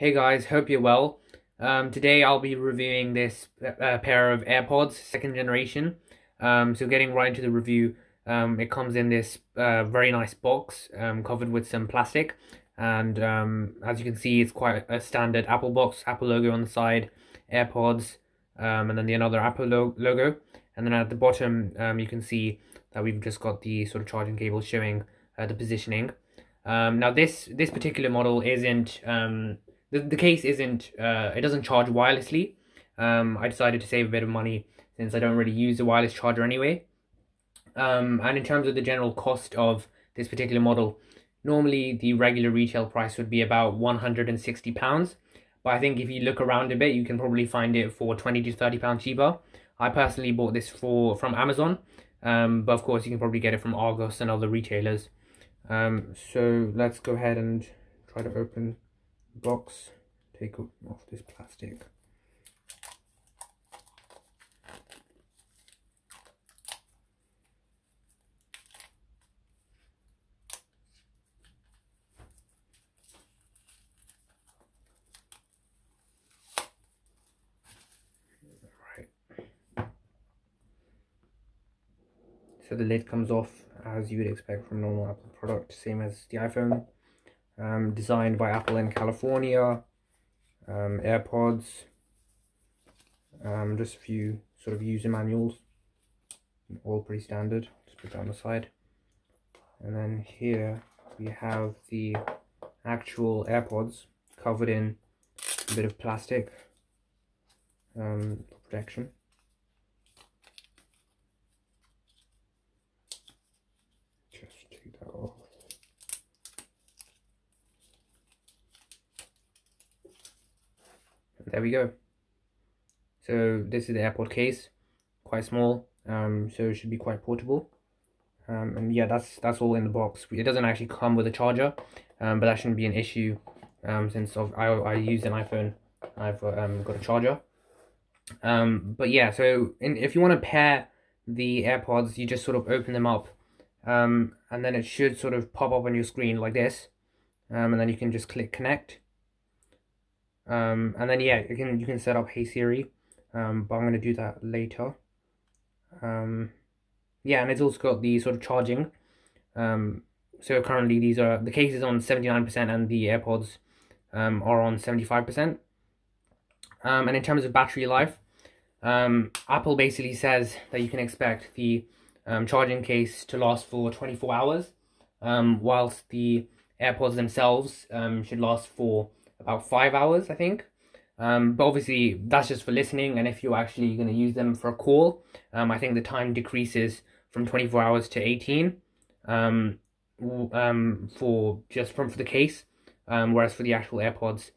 Hey guys, hope you're well. Today I'll be reviewing this pair of AirPods, second generation. So getting right into the review, it comes in this very nice box covered with some plastic. And as you can see, it's quite a standard Apple box, Apple logo on the side, AirPods, and then another Apple logo. And then at the bottom, you can see that we've just got the sort of charging cable showing the positioning. Now this particular model isn't the case isn't it doesn't charge wirelessly. I decided to save a bit of money since I don't really use a wireless charger anyway. And in terms of the general cost of this particular model, normally the regular retail price would be about £160. But I think if you look around a bit, you can probably find it for £20 to £30 cheaper. I personally bought this from Amazon, but of course you can probably get it from Argos and other retailers. So let's go ahead and try to open the box, take off this plastic. So the lid comes off as you would expect from normal Apple product, same as the iPhone. Designed by Apple in California. Airpods. Just a few sort of user manuals, all pretty standard. Just put that on the side. And then here we have the actual AirPods covered in a bit of plastic for protection. Just take that off. And there we go. So this is the AirPod case, quite small, so it should be quite portable. And yeah, that's all in the box. It doesn't actually come with a charger, but that shouldn't be an issue since I use an iPhone. I've got a charger. But yeah, so if you want to pair the AirPods, you just sort of open them up, and then it should sort of pop up on your screen like this, and then you can just click connect. And then yeah, you can set up Hey Siri, but I'm going to do that later. Yeah, and it's also got the sort of charging. So currently the case is on 79% and the AirPods are on 75%. And in terms of battery life, Apple basically says that you can expect the charging case to last for 24 hours, whilst the AirPods themselves should last for about 5 hours, I think. But obviously that's just for listening, and if you're actually going to use them for a call, I think the time decreases from 24 hours to 18 for the case, whereas for the actual AirPods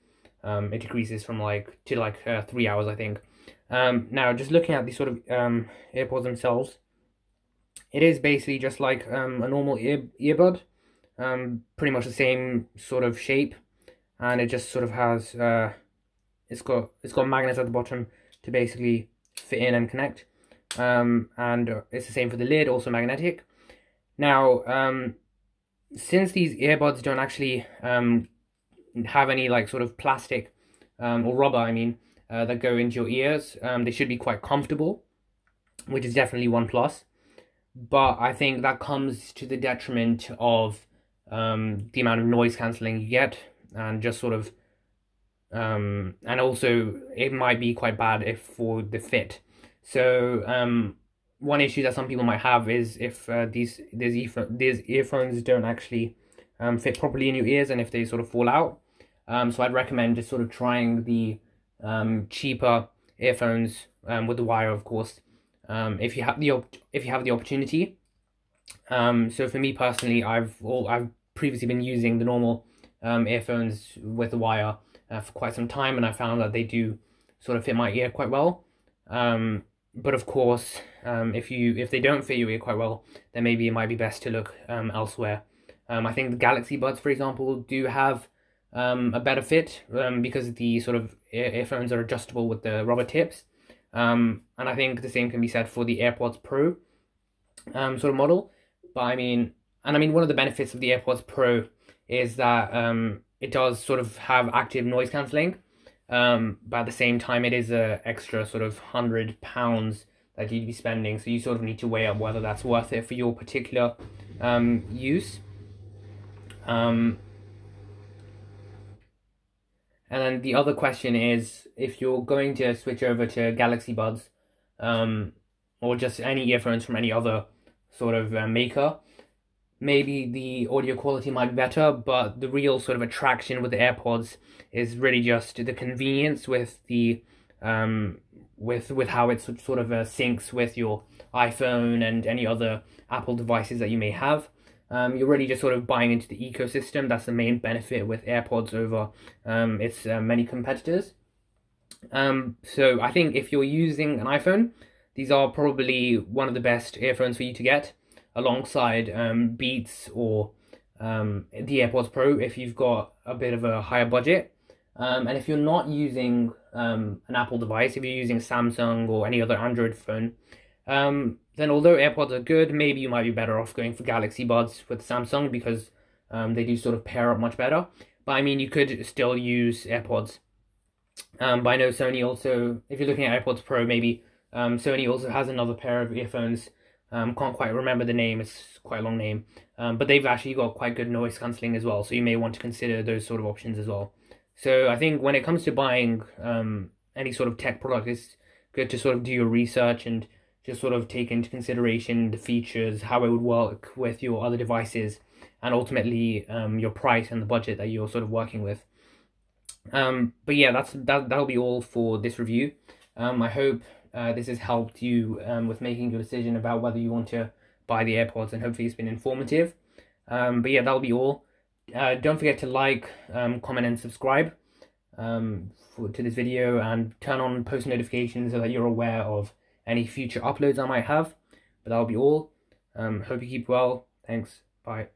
it decreases from to 3 hours, I think. Now just looking at the sort of AirPods themselves, it is basically just like a normal earbud, pretty much the same sort of shape, and it just sort of has it's got magnets at the bottom to basically fit in and connect, and it's the same for the lid, also magnetic. Now since these earbuds don't actually have any like sort of plastic or rubber, I mean, that go into your ears, they should be quite comfortable, which is definitely one plus. But I think that comes to the detriment of the amount of noise cancelling you get, and just sort of and also it might be quite bad for the fit. So one issue that some people might have is if these earphones don't actually fit properly in your ears, and if they sort of fall out. So I'd recommend just sort of trying the cheaper earphones with the wire, of course, if you have the opportunity. So for me personally, I've previously been using the normal earphones with the wire for quite some time, and I found that they do sort of fit my ear quite well. But of course, if they don't fit your ear quite well, then maybe it might be best to look elsewhere. I think the Galaxy Buds, for example, do have a better fit because the sort of earphones are adjustable with the rubber tips. And I think the same can be said for the AirPods Pro sort of model. But I mean one of the benefits of the AirPods Pro is that it does sort of have active noise cancelling, but at the same time it is a extra sort of £100 that you'd be spending, so you sort of need to weigh up whether that's worth it for your particular use. And then the other question is, if you're going to switch over to Galaxy Buds, or just any earphones from any other sort of maker, maybe the audio quality might be better, but the real sort of attraction with the AirPods is really just the convenience with the with how it sort of syncs with your iPhone and any other Apple devices that you may have. You're really just sort of buying into the ecosystem. That's the main benefit with AirPods over its many competitors. So I think if you're using an iPhone, these are probably one of the best earphones for you to get, alongside Beats or the AirPods Pro if you've got a bit of a higher budget. And if you're not using an Apple device, if you're using Samsung or any other Android phone, then although AirPods are good, maybe you might be better off going for Galaxy Buds with Samsung, because they do sort of pair up much better. But I mean, you could still use AirPods. But I know Sony also, if you're looking at AirPods Pro, maybe Sony also has another pair of earphones. Can't quite remember the name, it's quite a long name. But they've actually got quite good noise cancelling as well, so you may want to consider those sort of options as well. So I think when it comes to buying any sort of tech product, it's good to sort of do your research and just sort of take into consideration the features, how it would work with your other devices, and ultimately your price and the budget that you're sort of working with. But yeah, that'll be all for this review. I hope this has helped you with making your decision about whether you want to buy the AirPods, and hopefully it's been informative. But yeah, that'll be all. Don't forget to like, comment and subscribe to this video, and turn on post notifications so that you're aware of any future uploads I might have. But that'll be all. Hope you keep well. Thanks. Bye.